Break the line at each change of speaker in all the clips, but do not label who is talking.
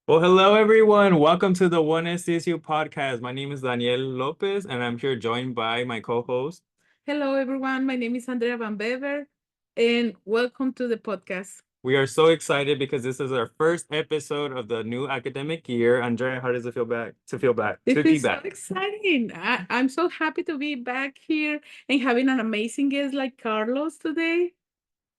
Well, hello everyone. Welcome to the One SDSU podcast. My name is Daniel Lopez, and I'm here joined by my co-host.
Hello, everyone. My name is Andrea Van Bever, and welcome to the podcast.
We are so excited because this is our first episode of the new academic year. Andrea, how does it feel back to feel back
This
to be
is so
back?
exciting. I'm so happy to be back here and having an amazing guest like Carlos today.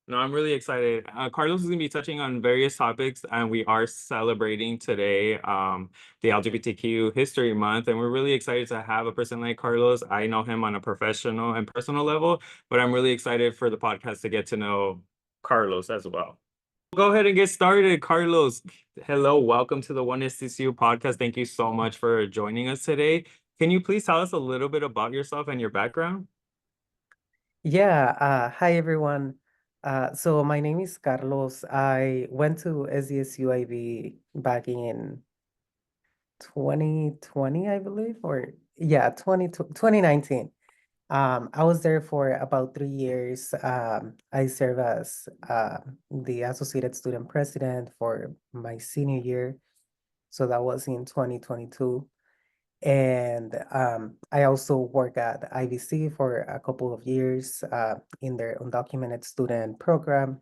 No, I'm really excited. Carlos is going to be touching on various topics, and we are celebrating today the LGBTQ History Month, and we're really excited to have a person like Carlos. I know him on a professional and personal level, but I'm really excited for the podcast to get to know Carlos as well. Go ahead and get started, Carlos. Hello, welcome to the One SDSU podcast. Thank you so much for joining us today. Can you please tell us a little bit about yourself and your background?
Yeah, hi everyone. So my name is Carlos. I went to SDSU IB back in 2020, I believe, or yeah, 2019. I was there for about 3 years. I served as the Associated Student President for my senior year. So that was in 2022. And I also work at IVC for a couple of years in their undocumented student program.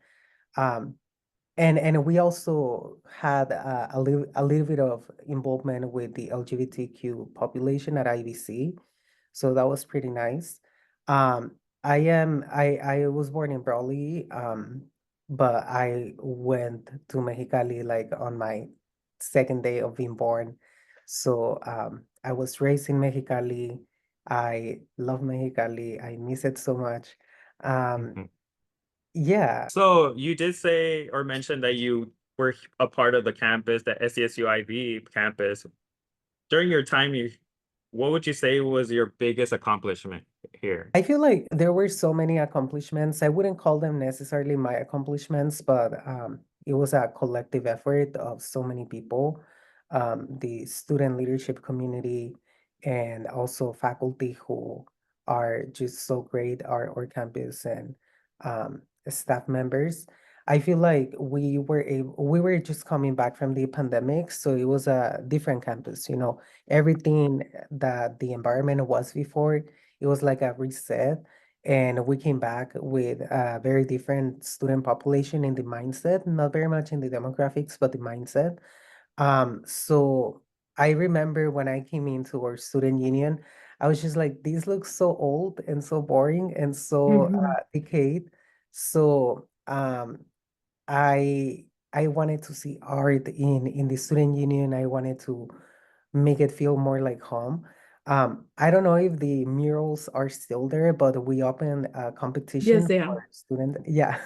Um, and we also had a little bit of involvement with the LGBTQ population at IVC. So that was pretty nice. Um, I was born in Brawley, but I went to Mexicali like on my second day of being born. So I was raised in Mexicali. I love Mexicali. I miss it so much. Um,
Mhm.
yeah,
So you did say or mention that you were a part of the campus, the SDSU IB campus. During your time, what would you say was your biggest accomplishment here?
I feel like there were so many accomplishments. I wouldn't call them necessarily my accomplishments, but it was a collective effort of so many people, the student leadership community, and also faculty who are just so great, our campus and staff members. I feel like we were just coming back from the pandemic, so it was a different campus, everything that the environment was before, it was like a reset, and we came back with a very different student population in the mindset, not very much in the demographics, but the mindset. So I remember when I came into our student union, I was just like, these look so old and so boring and so
Mhm.
decayed. So I wanted to see art in the student union. I wanted to make it feel more like home. I don't know if the murals are still there, but we opened a
Yes,
competition
they
for
are.
student. Yeah,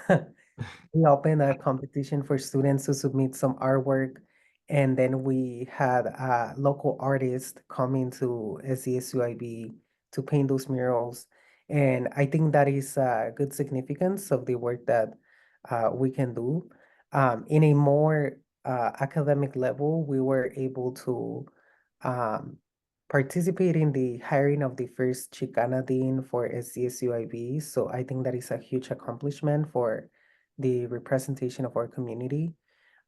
we opened a competition for students to submit some artwork, and then we had a local artist coming to SCSUIB to paint those murals. And I think that is a good significance of the work that we can do. In a more academic level, we were able to um, participate in the hiring of the first Chicana Dean for SCSUIB. So I think that is a huge accomplishment for the representation of our community.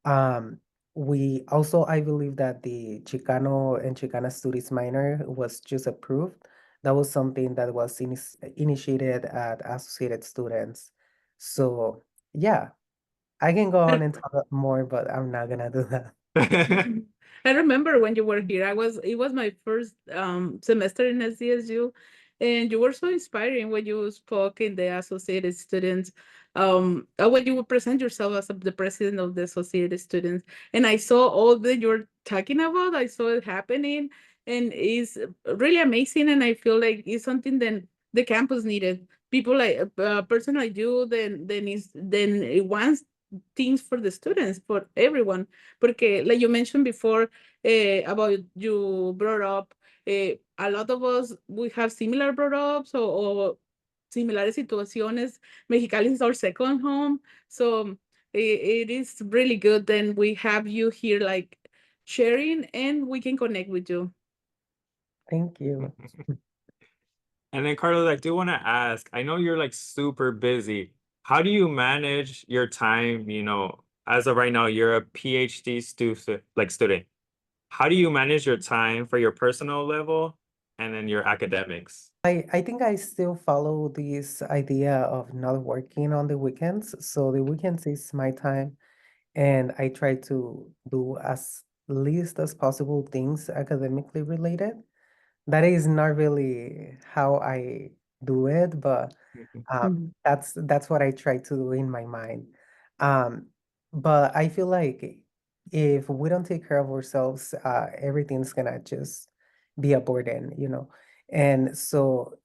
Um, we also, I believe that the Chicano and Chicana Studies minor was just approved. That was something that was initiated at Associated Students. So, yeah, I can go on and talk more, but I'm not gonna do that.
Mhm. I remember when you were here. It was my first semester in SDSU, and you were so inspiring when you spoke in the Associated Students. When you would present yourself as the president of the Associated Students, and I saw all that you're talking about. I saw it happening, and it's really amazing. And I feel like it's something that the campus needed. People like a person like you, then it wants things for the students, for everyone. Porque, like you mentioned before, about you brought up, a lot of us, we have similar brought ups or similar situaciones. Mexicali is our second home. So it is really good. Then we have you here, like sharing, and we can connect with you.
Thank you.
And then Carlos, I do want to ask, I know you're like super busy. How do you manage your time, as of right now, you're a PhD student. How do you manage your time for your personal level and then your academics?
I think I still follow this idea of not working on the weekends. So the weekends is my time, and I try to do as least as possible things academically related. That is not really how I do it, but
Mhm.
that's what I try to do in my mind. Um, but I feel like if we don't take care of ourselves, everything's gonna just be a burden, you know. And so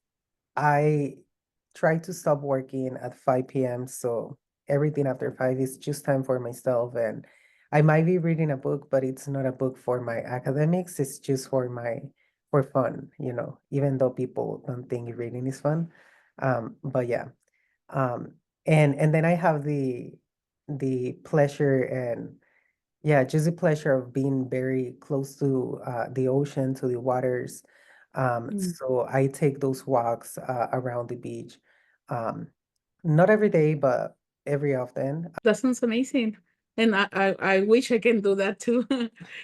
I try to stop working at 5 p.m. So everything after 5 is just time for myself. And I might be reading a book, but it's not a book for my academics. It's just for fun, you know, even though people don't think reading is fun. But yeah. Um, and then I have the pleasure and yeah, just the pleasure of being very close to the ocean, to the waters.
Mm.
So I take those walks around the beach. Um, not every day, but every often.
That sounds amazing. And I wish I can do that too.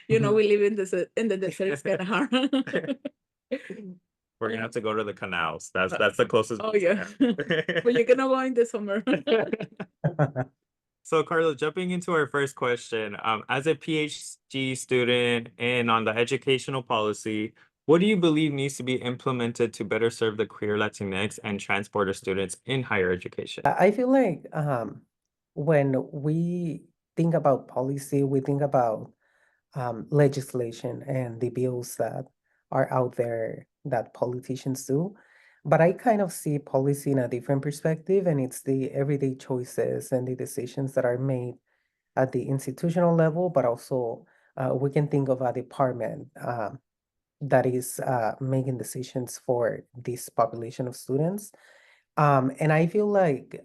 You know,
Mhm.
we live in the desert, it's kind of hard.
We're gonna have to go to the canals. That's the closest
Oh
beach we
yeah. But you cannot go in the summer.
have. So, Carlos, jumping into our first question, as a PhD student and on the educational policy, what do you believe needs to be implemented to better serve the queer, Latinx, and transporter students in higher education?
I feel like when we think about policy, we think about legislation and the bills that are out there that politicians do. But I kind of see policy in a different perspective, and it's the everyday choices and the decisions that are made at the institutional level, but also we can think of a department that is making decisions for this population of students. And I feel like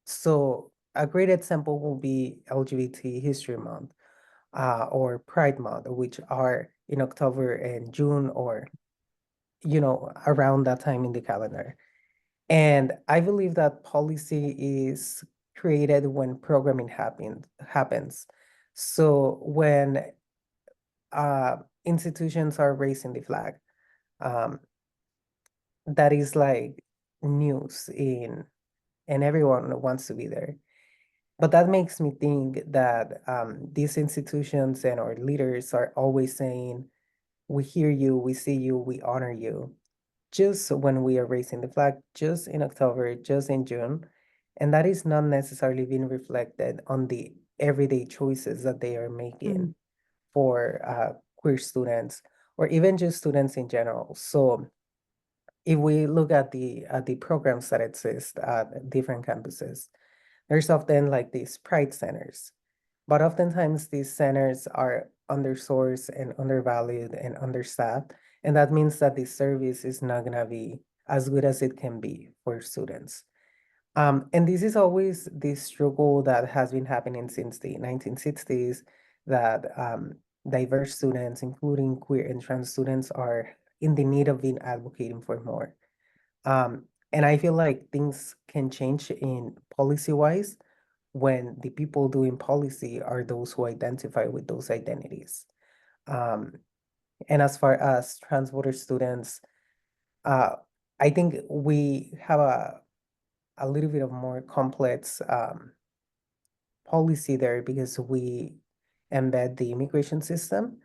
so a great example will be LGBT History Month or Pride Month, which are in October and June or, you know, around that time in the calendar. And I believe that policy is created when programming happens. So when institutions are raising the flag, um, that is like news in, and everyone wants to be there. But that makes me think that these institutions and our leaders are always saying, we hear you, we see you, we honor you. Just when we are raising the flag, just in October, just in June. And that is not necessarily being reflected on the everyday choices that they are making
Mm.
for queer students or even just students in general. So if we look at the programs that exist at different campuses, there's often like these pride centers, but oftentimes these centers are undersourced and undervalued and understaffed, and that means that the service is not gonna be as good as it can be for students. And this is always the struggle that has been happening since the 1960s, that diverse students, including queer and trans students, are in the need of being advocating for more. And I feel like things can change in policy-wise when the people doing policy are those who identify with those identities. Um, and as far as transborder students, uh, I think we have a little bit of more complex policy there because we embed the immigration system,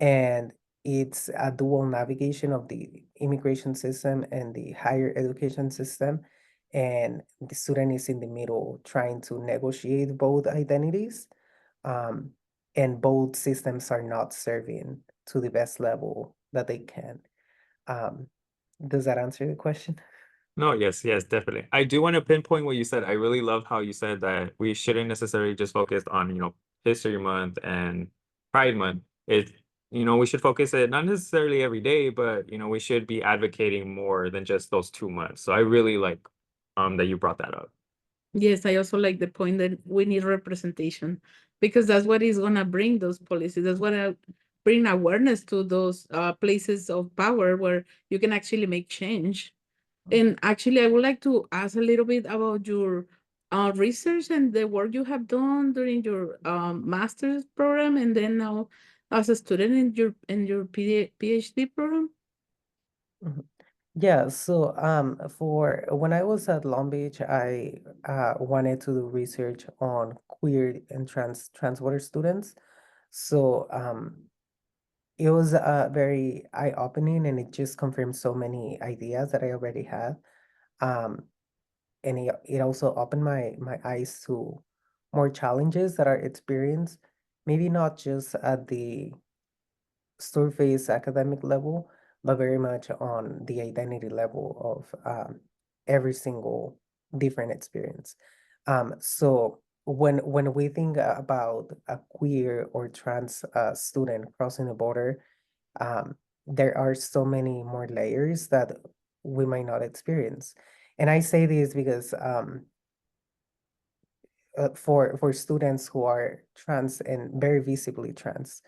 and it's a dual navigation of the immigration system and the higher education system. And the student is in the middle trying to negotiate both identities. Um, and both systems are not serving to the best level that they can. Um, does that answer the question?
No, yes, yes, definitely. I do want to pinpoint what you said. I really loved how you said that we shouldn't necessarily just focus on, History Month and Pride Month. We should focus it not necessarily every day, but we should be advocating more than just those 2 months. So I really like that you brought that up.
Yes, I also like the point that we need representation because that's what is gonna bring those policies. That's what bring awareness to those places of power where you can actually make change. And actually, I would like to ask a little bit about your research and the work you have done during your master's program, and then now as a student in your PhD program?
Mhm. Yeah, so for when I was at Long Beach, I wanted to do research on queer and transgender students. So it was very eye-opening, and it just confirmed so many ideas that I already had. Um, and it also opened my eyes to more challenges that are experienced, maybe not just at the surface academic level, but very much on the identity level of every single different experience. So when we think about a queer or trans student crossing the border, um, there are so many more layers that we might not experience. And I say this because for students who are trans and very visibly trans,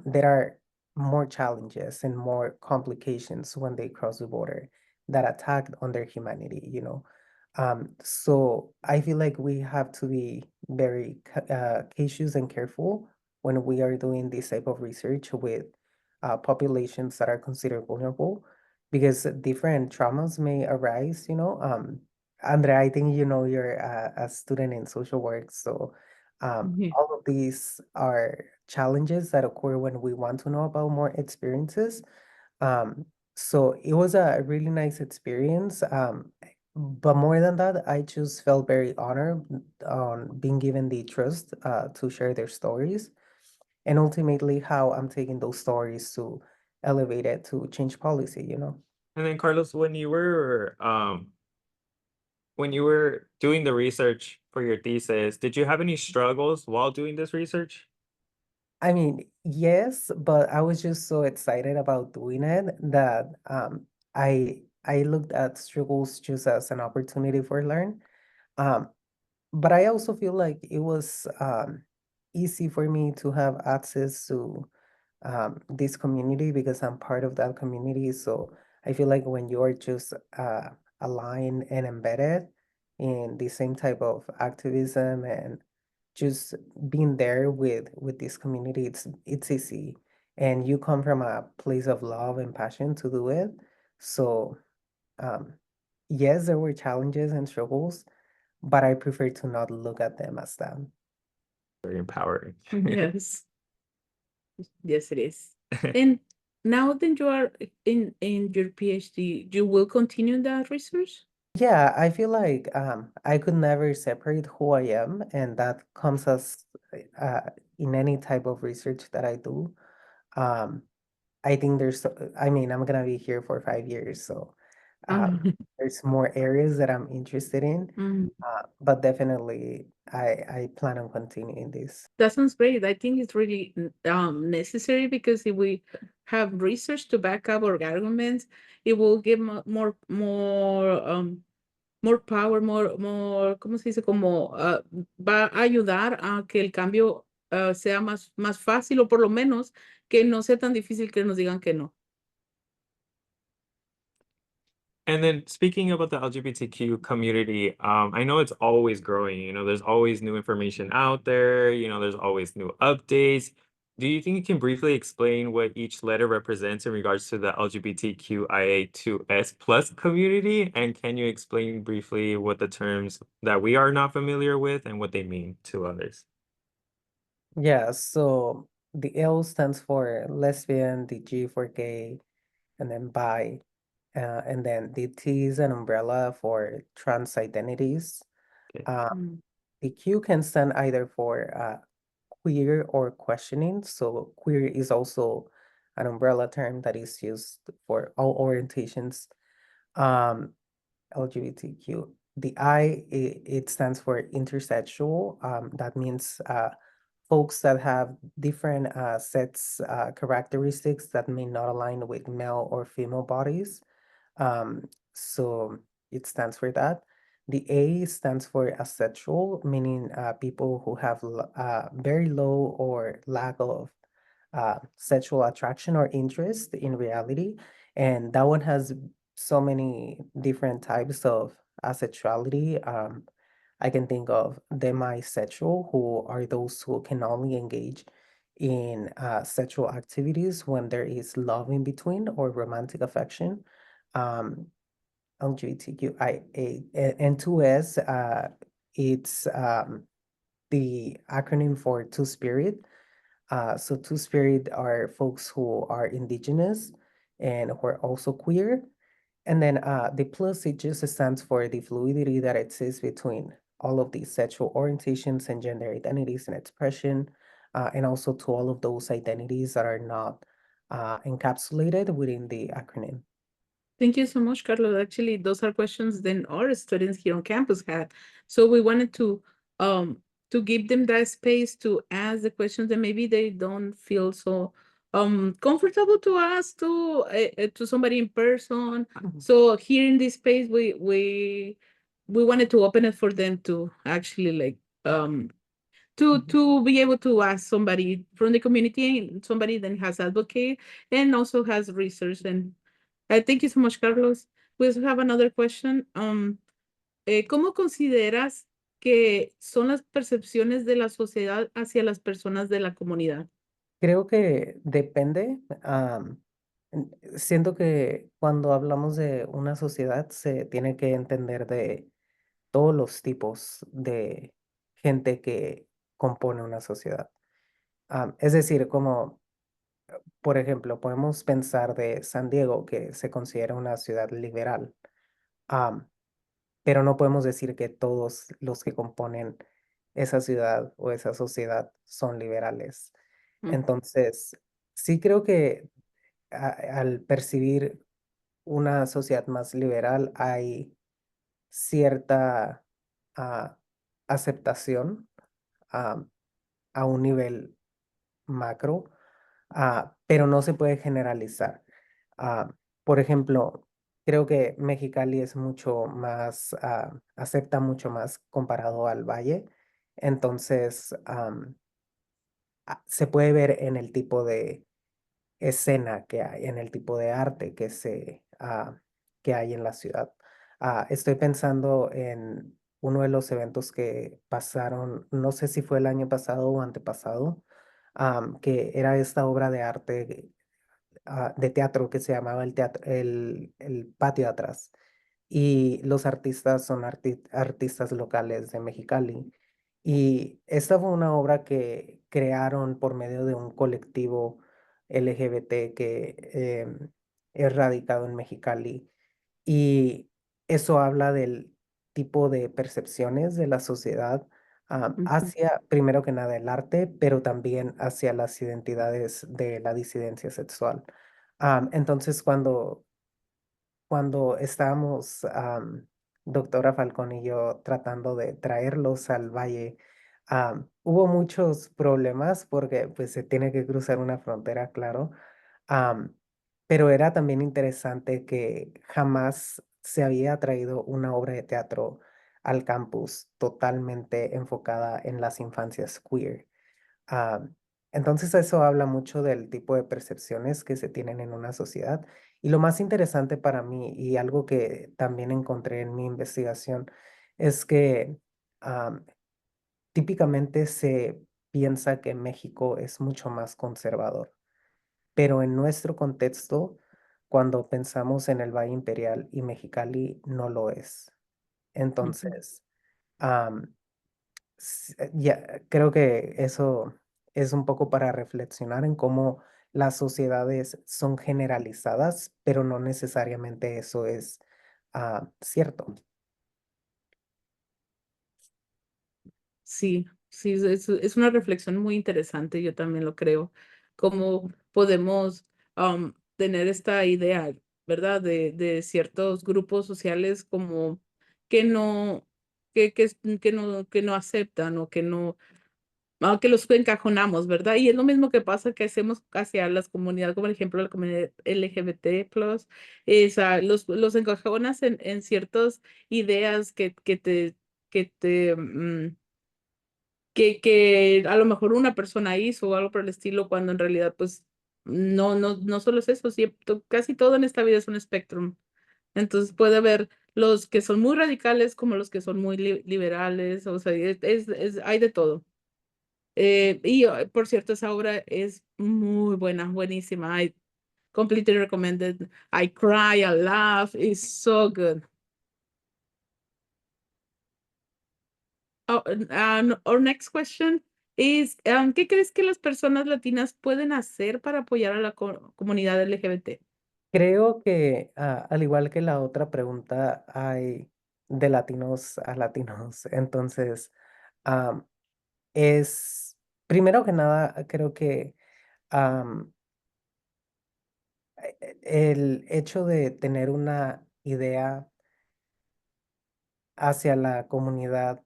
there are more challenges and more complications when they cross the border that attack on their humanity, you know. So I feel like we have to be very cautious and careful when we are doing this type of research with populations that are considered vulnerable, because different traumas may arise, you know. Andrea, I think you know you're a student in social work, so
Mhm.
all of these are challenges that occur when we want to know about more experiences. Um, so it was a really nice experience. But more than that, I just felt very honored on being given the trust to share their stories, and ultimately how I'm taking those stories to elevate it to change policy, you know?
And then Carlos, when you were doing the research for your thesis, did you have any struggles while doing this research?
I mean, yes, but I was just so excited about doing it that I looked at struggles just as an opportunity for learn. Um, but I also feel like it was easy for me to have access to this community because I'm part of that community. So I feel like when you're just aligned and embedded in the same type of activism and just being there with this community, it's easy. And you come from a place of love and passion to do it. So um, yes, there were challenges and struggles, but I prefer to not look at them as that.
Very empowering.
Yes, yes, it is. And now that you are in your PhD, you will continue that research?
Yeah, I feel like I could never separate who I am, and that comes as uh, in any type of research that I do. Um, I think I mean, I'm gonna be here for 5 years, so there's more areas that I'm interested in,
Mm.
but definitely I plan on continuing this.
That sounds great. I think it's really necessary because if we have research to back up our arguments, it will give more power, more, ¿cómo se dice? Como va a ayudar a que el cambio sea más fácil, o por lo menos que no sea tan difícil que nos digan que no.
And then speaking about the LGBTQ community, I know it's always growing. There's always new information out there. There's always new updates. Do you think you can briefly explain what each letter represents in regards to the LGBTQIA2S plus community? And can you explain briefly what the terms that we are not familiar with and what they mean to others?
Yeah, so the L stands for lesbian, the G for gay, and then bi. And then the T is an umbrella for trans identities.
Okay.
Um,
Mm.
the Q can stand either for queer or questioning. So queer is also an umbrella term that is used for all orientations. Um, LGBTQ. The I, it stands for intersexual. That means folks that have different characteristics that may not align with male or female bodies. So it stands for that. The A stands for asexual, meaning people who have very low or lack of sexual attraction or interest in reality. And that one has so many different types of asexuality. I can think of demisexual, who are those who can only engage in sexual activities when there is love in between or romantic affection. Um, LGBTQIA and 2S, it's the acronym for Two Spirit. So Two Spirit are folks who are indigenous and who are also queer. And then the plus, it just stands for the fluidity that exists between all of these sexual orientations and gender identities and expression, and also to all of those identities that are not encapsulated within the acronym.
Thank you so much, Carlos. Actually, those are questions that our students here on campus had. So we wanted to give them that space to ask the questions that maybe they don't feel so comfortable to ask to somebody in person. So here in this space, we wanted to open it for them to actually like to be able to ask somebody from the community, somebody that has advocate and also has research. And thank you so much, Carlos. We also have another question. ¿Cómo consideras que son las percepciones de la sociedad hacia las personas de la comunidad?
Creo que depende. Siento que cuando hablamos de una sociedad se tiene que entender de todos los tipos de gente que compone una sociedad. Es decir, como por ejemplo, podemos pensar de San Diego, que se considera una ciudad liberal, am, pero no podemos decir que todos los que componen esa ciudad o esa sociedad son liberales.
Mm,
Entonces, sí creo que al percibir una sociedad más liberal hay cierta ah, aceptación ah, a un nivel macro, pero no se puede generalizar. Por ejemplo, creo que Mexicali es mucho más, acepta mucho más comparado al Valle. Entonces, se puede ver en el tipo de escena que hay, en el tipo de arte que hay en la ciudad. Estoy pensando en uno de los eventos que pasaron, no sé si fue el año pasado o antepasado, que era esta obra de arte, de teatro que se llamaba el patio de atrás. Y los artistas son artistas locales de Mexicali. Y esta fue una obra que crearon por medio de un colectivo LGBT que es radicado en Mexicali. Y eso habla del tipo de percepciones de la sociedad
ujú.
hacia, primero que nada, el arte, pero también hacia las identidades de la disidencia sexual. Entonces, cuando estábamos, doctora Falcón y yo, tratando de traerlos al valle, hubo muchos problemas porque pues se tiene que cruzar una frontera, claro, am, pero era también interesante que jamás se había traído una obra de teatro al campus totalmente enfocada en las infancias queer. Ah, entonces eso habla mucho del tipo de percepciones que se tienen en una sociedad. Y lo más interesante para mí y algo que también encontré en mi investigación es que am, típicamente se piensa que México es mucho más conservador, pero en nuestro contexto, cuando pensamos en el Valle Imperial y Mexicali, no lo es.
Ujú.
Entonces, ya, creo que eso es un poco para reflexionar en cómo las sociedades son generalizadas, pero no necesariamente eso es cierto.
Sí, sí, es una reflexión muy interesante, yo también lo creo. Cómo podemos tener esta idea, ¿verdad? De ciertos grupos sociales como que no, que no aceptan o que no, que los encajonamos, ¿verdad? Y es lo mismo que pasa que hacemos hacia las comunidades, como el ejemplo de la comunidad LGBT+, los encajonas en ciertas ideas que te que a lo mejor una persona hizo o algo por el estilo, cuando en realidad, pues, no solo es eso, casi todo en esta vida es un espectro. Entonces puede haber los que son muy radicales como los que son muy liberales, o sea, hay de todo. Por cierto, esa obra es muy buena, buenísima. I completely recommended. I cry, I laugh. It's so good. Oh, and our next question is, ¿qué crees que las personas latinas pueden hacer para apoyar a la comunidad LGBT?
Creo que al igual que la otra pregunta, hay de latinos a latinos. Entonces, am, es, primero que nada, creo que am, el hecho de tener una idea hacia la comunidad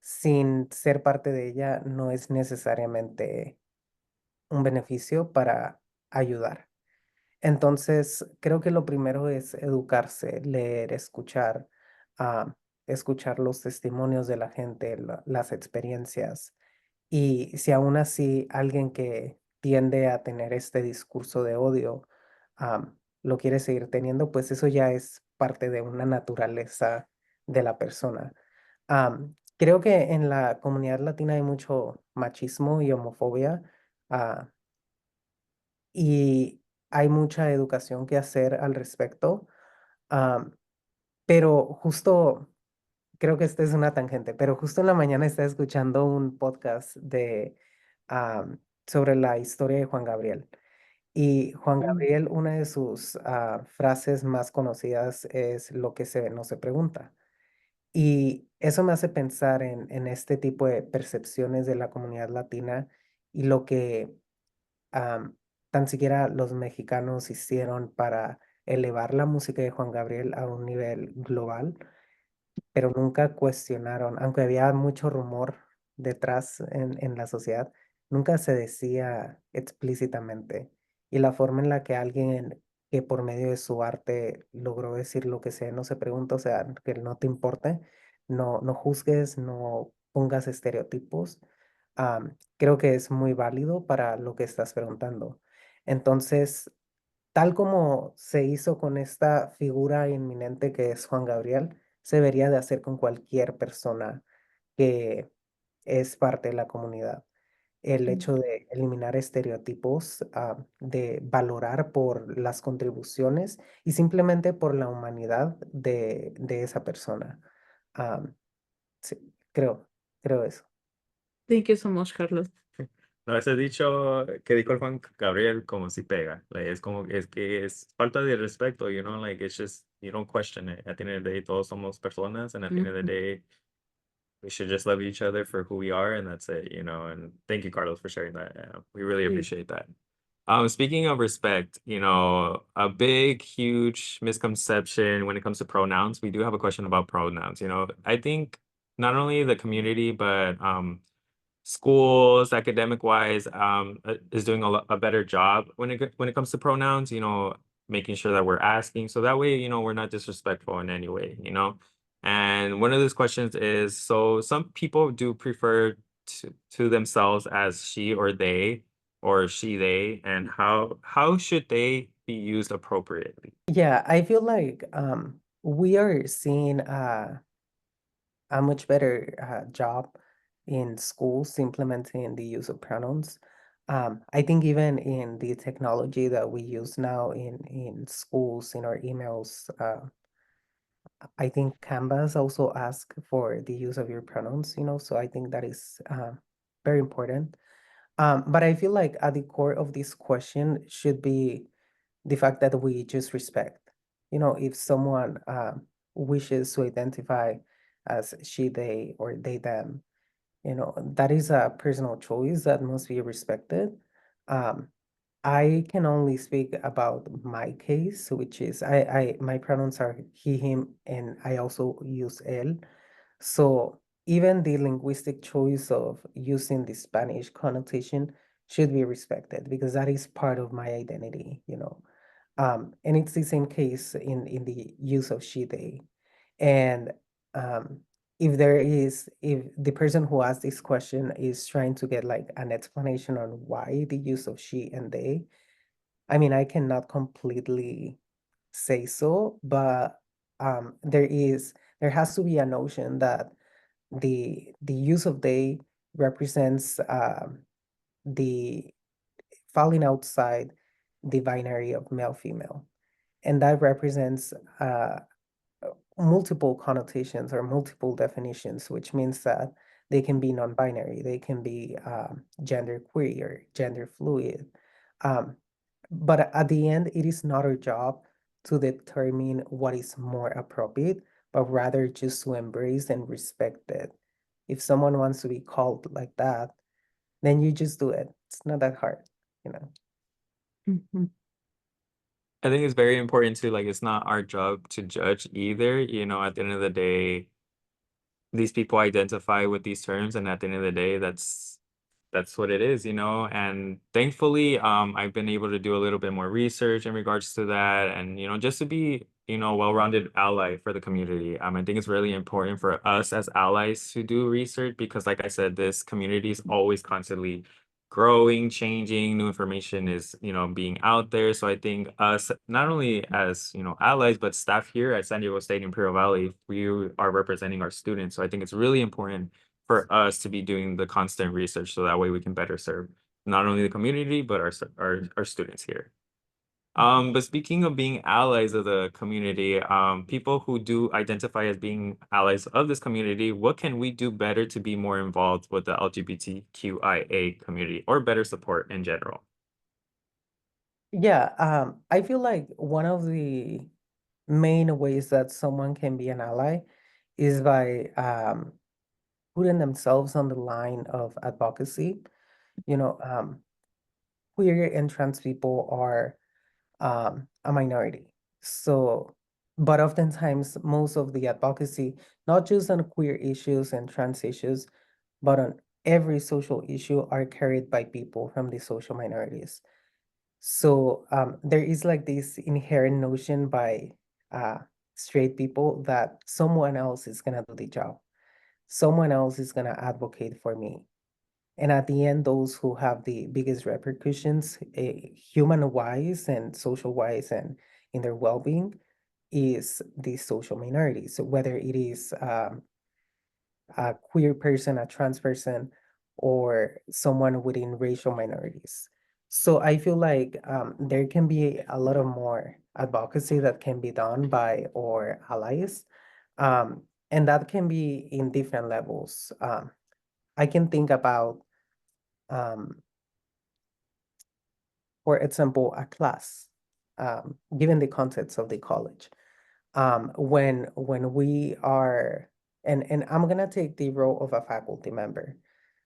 sin ser parte de ella no es necesariamente un beneficio para ayudar. Entonces, creo que lo primero es educarse, leer, escuchar, escuchar los testimonios de la gente, las experiencias. Y si aún así alguien que tiende a tener este discurso de odio, lo quiere seguir teniendo, pues eso ya es parte de una naturaleza de la persona. Creo que en la comunidad latina hay mucho machismo y homofobia. ah, y hay mucha educación que hacer al respecto, am, pero justo, creo que esta es una tangente, pero justo en la mañana estaba escuchando un podcast sobre la historia de Juan Gabriel. Y Juan
Mm.
Gabriel, una de sus frases más conocidas es lo que se ve no se pregunta. Y eso me hace pensar en este tipo de percepciones de la comunidad latina y lo que am, tan siquiera los mexicanos hicieron para elevar la música de Juan Gabriel a un nivel global, pero nunca cuestionaron, aunque había mucho rumor detrás en la sociedad, nunca se decía explícitamente. Y la forma en la que alguien que por medio de su arte logró decir lo que sea, no se pregunta, o sea, que no te importe, no juzgues, no pongas estereotipos, creo que es muy válido para lo que estás preguntando. Entonces, tal como se hizo con esta figura inminente que es Juan Gabriel, se debería de hacer con cualquier persona que es parte de la comunidad. El hecho de eliminar estereotipos, de valorar por las contribuciones y simplemente por la humanidad de esa persona. Sí, creo eso.
Thank you so much, Carlos.
No, ese dicho que dijo el Juan Gabriel como si pega. Like, es como, es que es falta de respeto, you know, like it's just, you don't question it. At the end of the day, todos somos personas, and at the end of the
Mhm.
day, we should just love each other for who we are, and that's it, you know. And thank you, Carlos, for sharing that. We really
Sí.
appreciate that. Speaking of respect, you know, a big, huge misconception when it comes to pronouns. We do have a question about pronouns. You know, I think not only the community, but schools, academic wise, is doing a better job when it comes to pronouns. You know, making sure that we're asking, so that way, you know, we're not disrespectful in any way. You know, and one of those questions is, so some people do prefer to themselves as she or they, or she they, and how should they be used appropriately?
Yeah, I feel like we are seeing a much better job in schools implementing the use of pronouns. I think even in the technology that we use now in schools, in our emails, I think Canvas also ask for the use of your pronouns, so I think that is very important. But I feel like at the core of this question should be the fact that we just respect. If someone wishes to identify as she, they, or they, them, that is a personal choice that must be respected. Um, I can only speak about my case, which is my pronouns are he, him, and I also use él. So even the linguistic choice of using the Spanish connotation should be respected because that is part of my identity. And it's the same case in the use of she, they. And um, if the person who asked this question is trying to get like an explanation on why the use of she and they, I mean, I cannot completely say so, but there has to be a notion that the use of they represents the falling outside the binary of male female, and that represents multiple connotations or multiple definitions, which means that they can be non-binary, they can be gender queer, gender fluid. But at the end, it is not our job to determine what is more appropriate, but rather just to embrace and respect it. If someone wants to be called like that, then you just do it. It's not that hard, you know.
Mhm.
I think it's very important to like, it's not our job to judge either. You know, at the end of the day, these people identify with these terms, and at the end of the day, that's what it is, you know. And thankfully, I've been able to do a little bit more research in regards to that, and you know, just to be, you know, a well-rounded ally for the community. I think it's really important for us as allies to do research because, like I said, this community is always constantly growing, changing, new information is, you know, being out there. So I think us, not only as, you know, allies, but staff here at San Diego State Imperial Valley, we are representing our students. So I think it's really important for us to be doing the constant research so that way we can better serve not only the community, but our students here. But speaking of being allies of the community, people who do identify as being allies of this community, what can we do better to be more involved with the LGBTQIA community or better support in general?
Yeah, I feel like one of the main ways that someone can be an ally is by putting themselves on the line of advocacy. You know, queer and trans people are a minority. So, but oftentimes, most of the advocacy, not just on queer issues and trans issues, but on every social issue, are carried by people from the social minorities. So there is like this inherent notion by uh, straight people that someone else is gonna do the job. Someone else is gonna advocate for me. And at the end, those who have the biggest repercussions, human-wise and social-wise and in their well-being, is the social minorities. So whether it is a queer person, a trans person, or someone within racial minorities. So I feel like there can be a lot of more advocacy that can be done by our allies, and that can be in different levels. I can think about, um, for example, a class, given the context of the college. When we are, and I'm gonna take the role of a faculty member.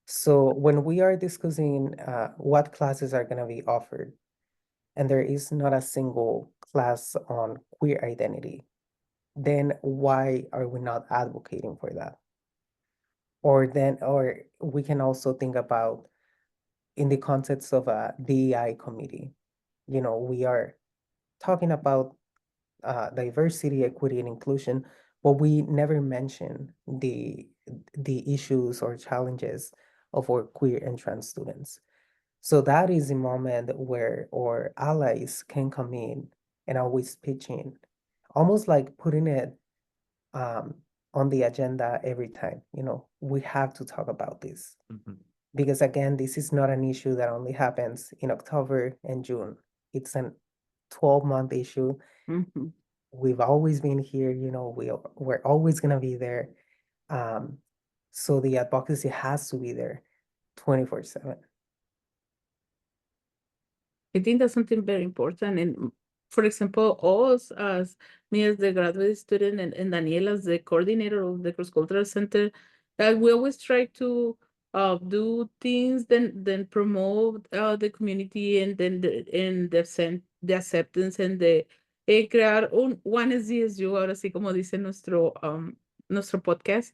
So when we are discussing what classes are gonna be offered, and there is not a single class on queer identity, then why are we not advocating for that? Or we can also think about in the context of a DEI committee. You know, we are talking about diversity, equity, and inclusion, but we never mention the issues or challenges of our queer and trans students. So that is a moment where our allies can come in and always pitch in, almost like putting it um, on the agenda every time. You know, we have to talk about this
Mhm.
because again, this is not an issue that only happens in October and June. It's an 12-month issue.
Mhm.
We've always been here, you know, we're always gonna be there. Um, so the advocacy has to be there 24/7.
I think that's something very important. And for example, us as me as the graduate student and Daniel as the coordinator of the Cross Cultural Center, that we always try to do things then promote the community and then the acceptance and the crear one SDSU, ahora sí como dice nuestro podcast.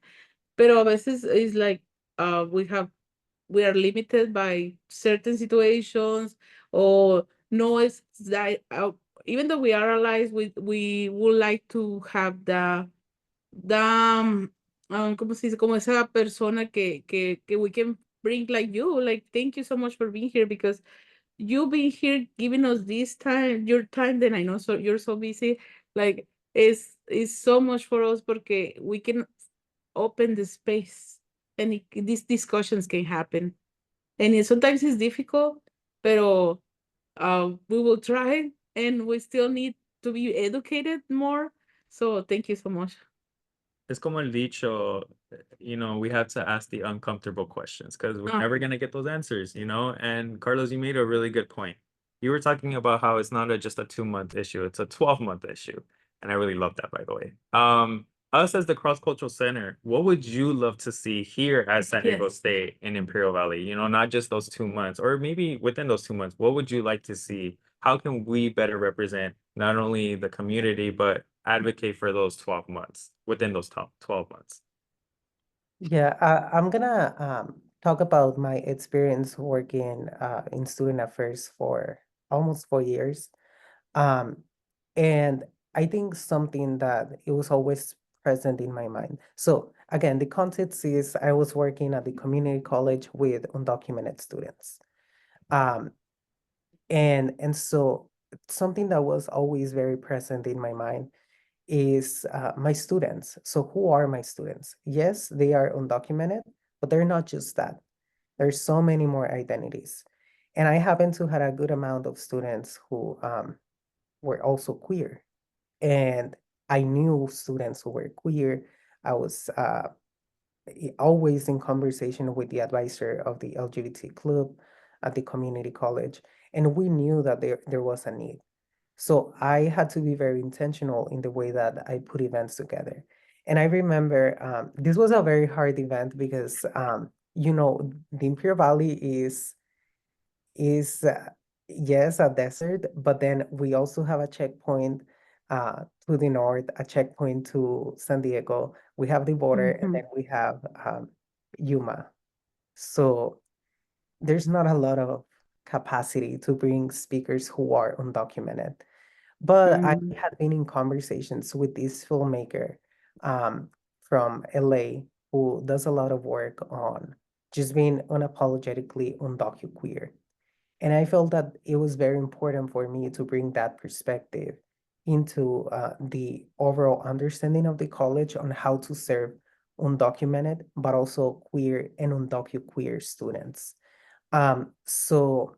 Pero a veces it's like we are limited by certain situations or no es that even though we are allies, we would like to have ¿cómo se dice? Como esa persona que we can bring like you, like thank you so much for being here because you being here giving us this time, your time, then I know so you're so busy, like it's is so much for us porque we can open the space and these discussions can happen. And sometimes it's difficult, pero we will try, and we still need to be educated more. So thank you so much.
Es como el dicho, we have to ask the uncomfortable questions because we're never going to get those answers, And Carlos, you made a really good point. You were talking about how it's not just a 2-month issue, it's a 12-month issue. And I really love that, by the way. Us as the Cross Cultural Center, what would you love to see here at San Diego
Yes.
State in Imperial Valley? Not just those 2 months, or maybe within those 2 months, what would you like to see? How can we better represent not only the community, but advocate for those 12 months, within those top 12 months?
Yeah, I'm gonna talk about my experience working in student affairs for almost 4 years. Um, and I think something that it was always present in my mind. So again, the context is I was working at the community college with undocumented students. Um, and so something that was always very present in my mind is my students. So who are my students? Yes, they are undocumented, but they're not just that. There's so many more identities. And I happen to had a good amount of students who were also queer. And I knew students who were queer. I was always in conversation with the advisor of the LGBT club at the community college. And we knew that there was a need. So I had to be very intentional in the way that I put events together. And I remember this was a very hard event because, the Imperial Valley is yes, a desert, but then we also have a checkpoint to the north, a checkpoint to San Diego. We have the border, and then we have Yuma. So there's not a lot of capacity to bring speakers who are undocumented. But I
Mm.
had been in conversations with this filmmaker from LA who does a lot of work on just being unapologetically undocuqueer. And I felt that it was very important for me to bring that perspective into the overall understanding of the college on how to serve undocumented, but also queer and undocuqueer students. So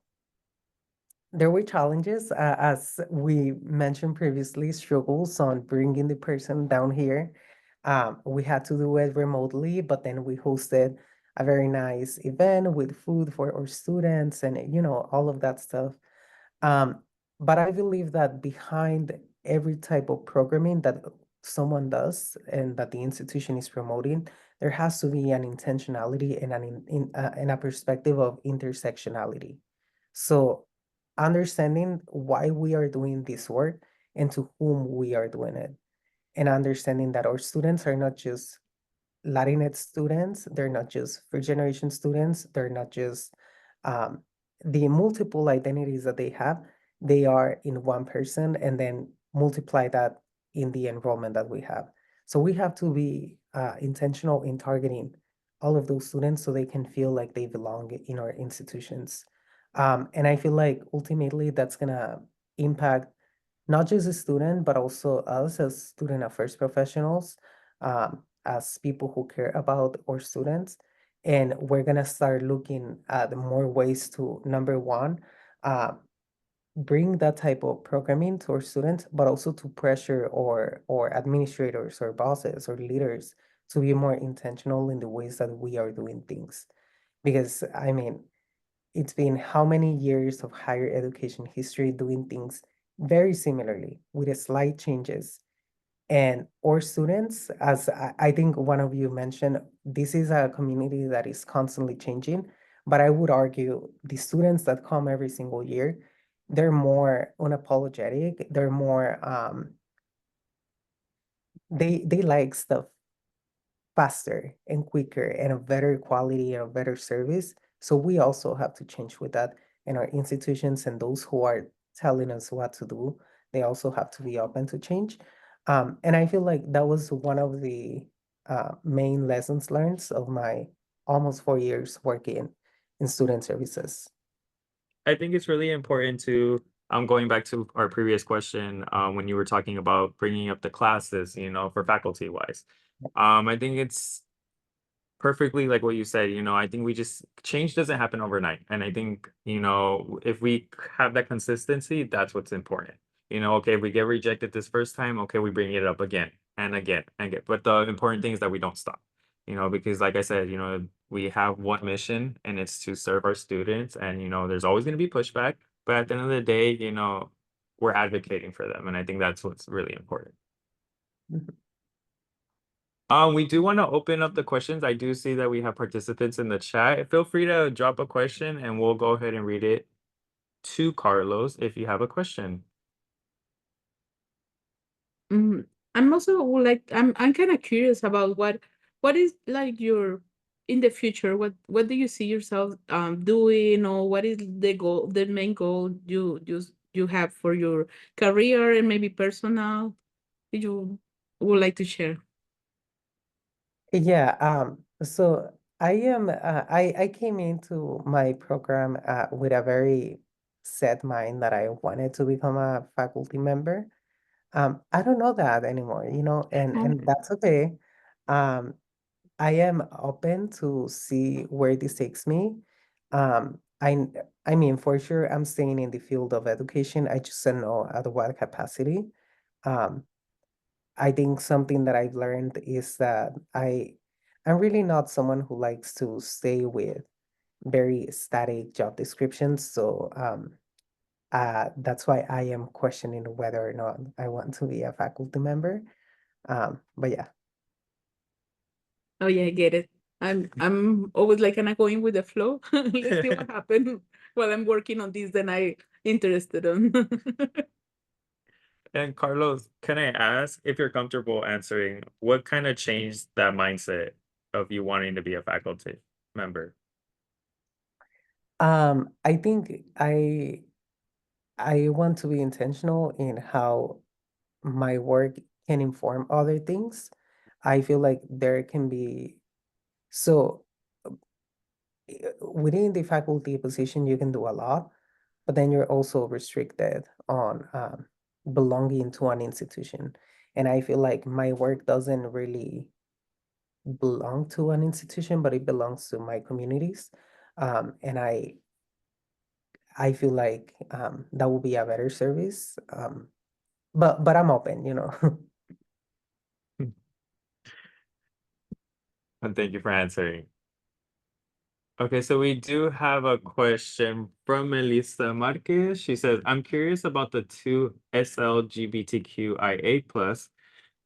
there were challenges, as we mentioned previously, struggles on bringing the person down here. We had to do it remotely, but then we hosted a very nice event with food for our students and, all of that stuff. Um, but I believe that behind every type of programming that someone does and that the institution is promoting, there has to be an intentionality and and a perspective of intersectionality. So understanding why we are doing this work and to whom we are doing it, and understanding that our students are not just Latinx students, they're not just first generation students, they're not just um, the multiple identities that they are in one person, and then multiply that in the enrollment that we have. So we have to be intentional in targeting all of those students so they can feel like they belong in our institutions. And I feel like ultimately that's gonna impact not just the student, but also us as student affairs professionals, as people who care about our students. And we're gonna start looking at more ways to, number one, uh, bring that type of programming to our students, but also to pressure or administrators or bosses or leaders to be more intentional in the ways that we are doing things. Because I mean, it's been how many years of higher education history doing things very similarly with slight changes. And our students, as I think one of you mentioned, this is a community that is constantly changing. But I would argue the students that come every single year, they're more unapologetic. They're more they like stuff faster and quicker and a better quality and a better service. So we also have to change with that. And our institutions and those who are telling us what to do, they also have to be open to change. And I feel like that was one of the main lessons learned of my almost 4 years working in student services.
I think it's really important to Going back to our previous question, when you were talking about bringing up the classes, for faculty wise, I think it's perfectly like what you said. I think change doesn't happen overnight. And I think, if we have that consistency, that's what's important. Okay, if we get rejected this first time, okay, we bring it up again and again and again. But the important thing is that we don't stop, because like I said, we have one mission and it's to serve our students. And, there's always going to be pushback. But at the end of the day, we're advocating for them. And I think that's what's really important.
Mhm.
We do want to open up the questions. I do see that we have participants in the chat. Feel free to drop a question and we'll go ahead and read it to Carlos if you have a question.
I'm also like I'm kind of curious about what is like your in the future. What do you see yourself doing, or what is the main goal you have for your career and maybe personal that you would like to share?
Yeah, so I came into my program with a very set mind that I wanted to become a faculty member. I don't know that anymore,
Oh,
and that's okay. Um, I am open to see where this takes me. Um, I I mean, for sure, I'm staying in the field of education. I just don't know at what capacity. Um, I think something that I've learned is that I'm really not someone who likes to stay with very static job descriptions. So that's why I am questioning whether or not I want to be a faculty member. But yeah.
oh yeah, I get it. I'm always like kind of going with the flow. Let's see what happens while I'm working on this. Then I interested on.
And Carlos, can I ask if you're comfortable answering what kind of changed that mindset of you wanting to be a faculty member?
I think I want to be intentional in how my work can inform other things. I feel like there can be so within the faculty position, you can do a lot, but then you're also restricted on belonging to an institution. And I feel like my work doesn't really belong to an institution, but it belongs to my communities. And I feel like that will be a better service. But I'm open.
And thank you for answering. Okay, so we do have a question from Melissa Marquez. She says, I'm curious about the two SLGBTQIA plus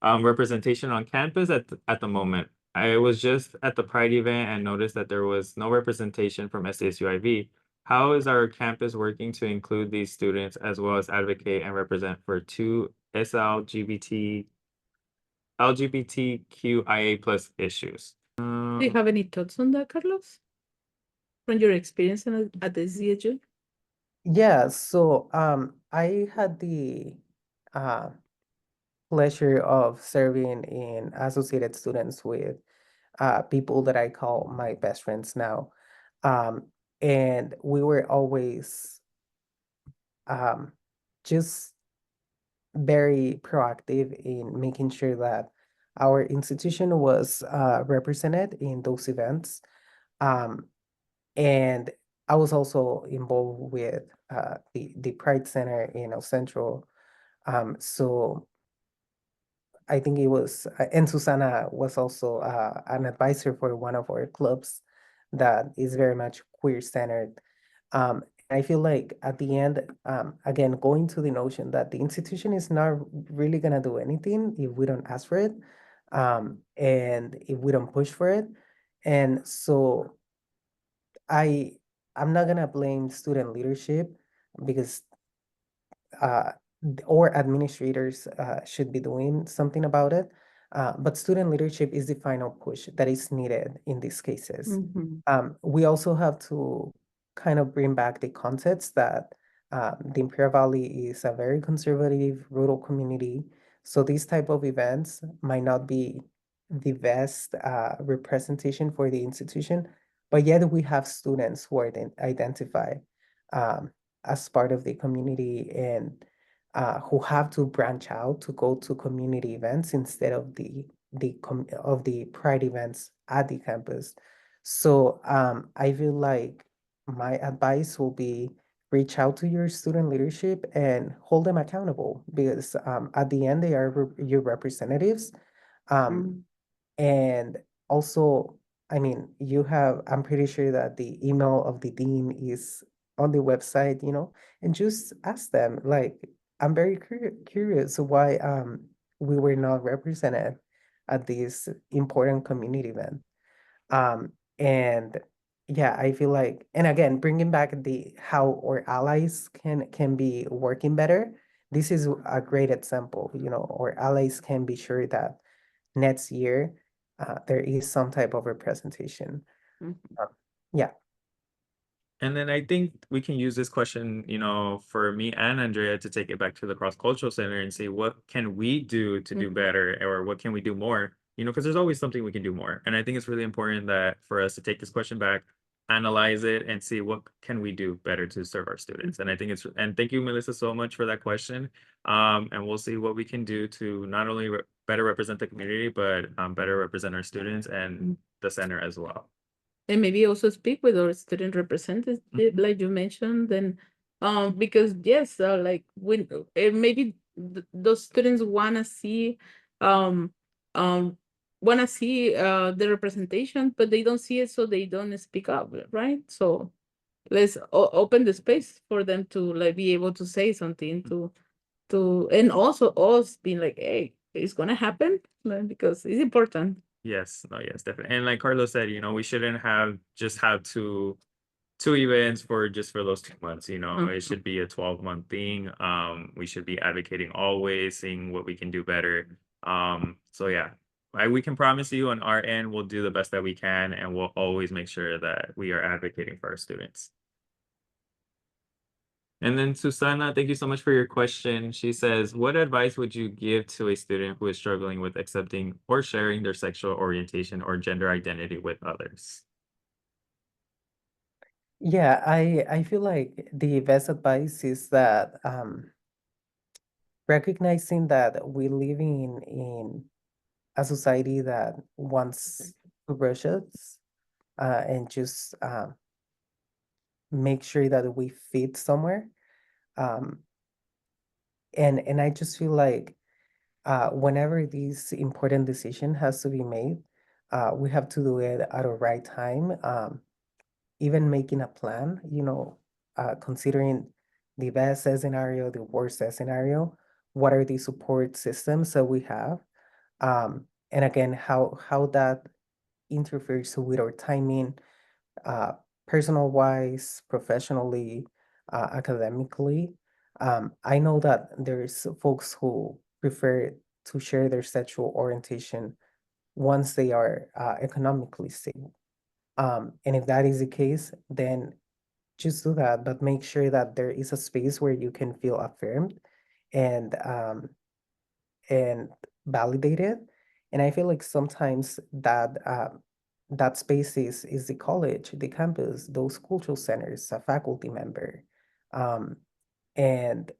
representation on campus at the moment. I was just at the Pride event and noticed that there was no representation from SDSU IV. How is our campus working to include these students as well as advocate and represent for two LGBTQIA plus issues?
Do you have any thoughts on that, Carlos? From your experience at the ZHU?
Yeah, so I had the uh, pleasure of serving in associated students with people that I call my best friends now. Um, and we were always um, just very proactive in making sure that our institution was represented in those events. Um, and I was also involved with the Pride Center in El Centro. So I think it was, and Susana was also an advisor for one of our clubs that is very much queer centered. I feel like at the end, again, going to the notion that the institution is not really gonna do anything if we don't ask for it, and if we don't push for it. And so I, I'm not gonna blame student leadership because uh, or administrators should be doing something about it. But student leadership is the final push that is needed in these cases.
Mm-hmm.
We also have to kind of bring back the concepts that the Imperial Valley is a very conservative rural community. So these type of events might not be the best representation for the institution, but yet we have students who are identify. Um, as part of the community and who have to branch out to go to community events instead of the pride events at the campus. So I feel like my advice will be reach out to your student leadership and hold them accountable because at the end they are your representatives. Um,
Mhm.
and also, I mean, I'm pretty sure that the email of the dean is on the website, and just ask them, like, I'm very curious why we were not represented at this important community event. And yeah, I feel like, and again, bringing back the how our allies can be working better. This is a great example, our allies can be sure that next year there is some type of representation.
Mhm.
Yeah.
And then I think we can use this question, for me and Andrea to take it back to the cross-cultural center and say, what can we do to do
Mhm.
better, or what can we do more? Because there's always something we can do more. And I think it's really important that for us to take this question back, analyze it, and see what can we do better to serve our students. And I think and thank you, Melissa, so much for that question. And we'll see what we can do to not only better represent the community, but better represent our students and the center as well.
And maybe also speak with our student representative, like you mentioned, and because yes, like when maybe those students um um wanna see the representation, but they don't see it, so they don't speak up, right? So let's open the space for them to like be able to say something and also us being like, hey, it's gonna happen, like, because it's important.
Yes, no, yes, definitely. And like Carlos said, we shouldn't have two events for those 2 months. It should be a 12-month thing. We should be advocating always, seeing what we can do better. So yeah, we can promise you on our end, we'll do the best that we can, and we'll always make sure that we are advocating for our students. And then Susana, thank you so much for your question. She says, what advice would you give to a student who is struggling with accepting or sharing their sexual orientation or gender identity with others?
Yeah, I feel like the best advice is that recognizing that we live in a society that wants to rush us and just make sure that we fit somewhere. Um, and I just feel like whenever this important decision has to be made, we have to do it at a right time. Even making a plan, considering the best case scenario, the worst case scenario, what are the support systems that we have? And again, how that interferes with our timing, uh, personal wise, professionally, academically. I know that there's folks who prefer to share their sexual orientation once they are economically stable. And if that is the case, then just do that, but make sure that there is a space where you can feel affirmed and and validated. And I feel like sometimes that space is the college, the campus, those cultural centers, a faculty member. Um, and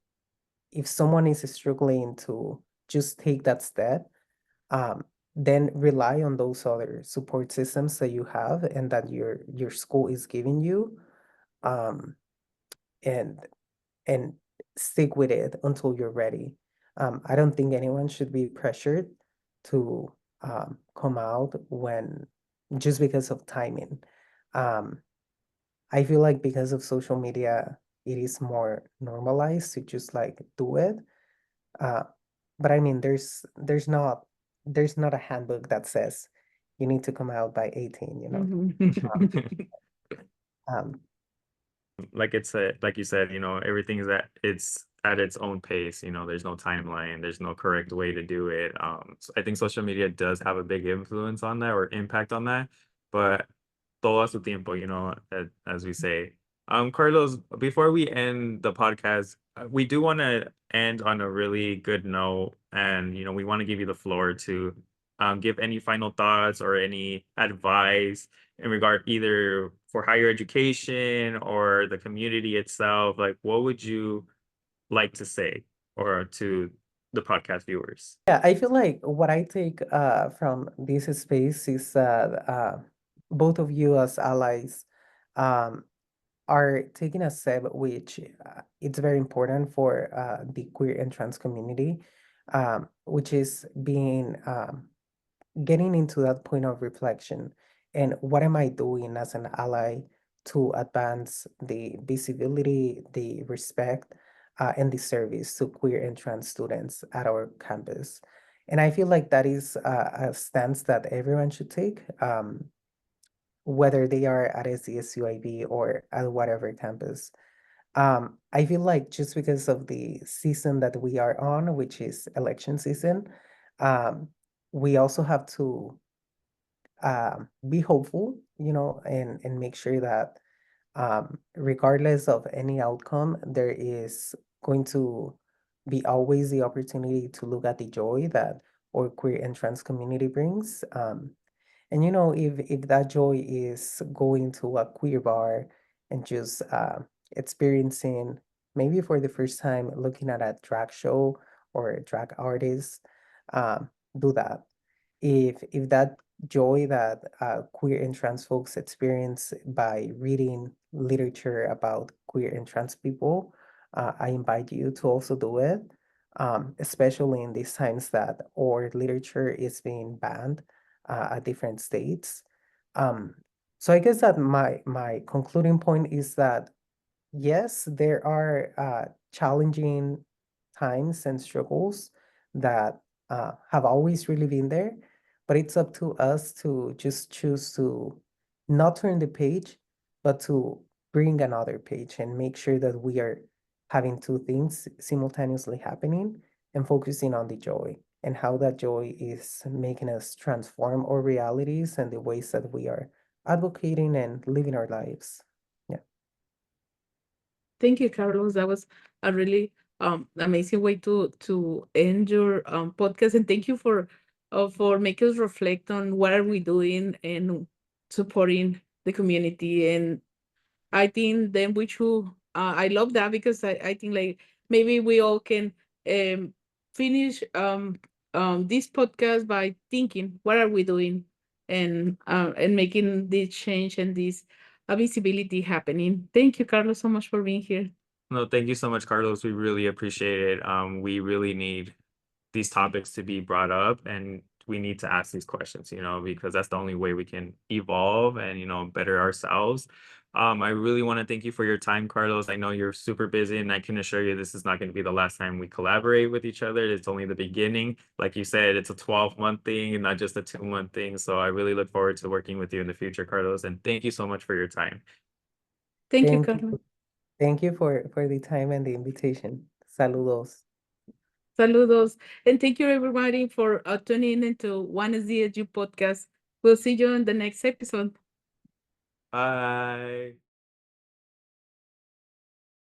if someone is struggling to just take that step, um, then rely on those other support systems that you have and that your school is giving you. Um, and and stick with it until you're ready. I don't think anyone should be pressured to come out when just because of timing. Um, I feel like because of social media, it is more normalized to just like do it. Uh, but I mean, there's not a handbook that says you need to come out by 18, Um,
Like you said, everything is it's at its own pace. There's no timeline, there's no correct way to do it. So I think social media does have a big influence on that or impact on that, but todo a su tiempo, as we say. Carlos, before we end the podcast, we do want to end on a really good note, and we want to give you the floor to give any final thoughts or any advice in regard either for higher education or the community itself, like what would you like to say or to the podcast viewers?
Yeah, I feel like what I take from this space is that both of you as allies um, are taking a step which it's very important for the queer and trans community, which is being getting into that point of reflection. And what am I doing as an ally to advance the visibility, the respect, and the service to queer and trans students at our campus? And I feel like that is a stance that everyone should take, whether they are at SDSU or at whatever campus. I feel like just because of the season that we are on, which is election season, um, we also have to be hopeful, and make sure that regardless of any outcome, there is going to be always the opportunity to look at the joy that our queer and trans community brings. And if that joy is going to a queer bar and just experiencing, maybe for the first time, looking at a drag show or a drag artist, um, do that. If that joy that queer and trans folks experience by reading literature about queer and trans people, I invite you to also do it, especially in these times that our literature is being banned at different states. Um, so I guess that my concluding point is that yes, there are challenging times and struggles that have always really been there, but it's up to us to just choose to not turn the page, but to bring another page and make sure that we are having two things simultaneously happening and focusing on the joy and how that joy is making us transform our realities and the ways that we are advocating and living our lives. Yeah.
Thank you, Carlos. That was a really amazing way to end your podcast, and thank you for making us reflect on what are we doing and supporting the community. And I think then we should. I love that because I think like maybe we all can um finish this podcast by thinking what are we doing and making this change and this visibility happening. Thank you, Carlos, so much for being here.
No, thank you so much, Carlos. We really appreciate it. We really need these topics to be brought up, and we need to ask these questions, because that's the only way we can evolve and, better ourselves. I really want to thank you for your time, Carlos. I know you're super busy, and I can assure you this is not going to be the last time we collaborate with each other. It's only the beginning. Like you said, it's a 12-month thing and not just a 2-month thing. So I really look forward to working with you in the future, Carlos. And thank you so much for your time.
Thank you,
Thank you.
Carlos.
Thank you for the time and the invitation. Saludos.
Saludos. And thank you, everybody, for tuning into One SDSU podcast. We'll see you in the next episode.
Bye.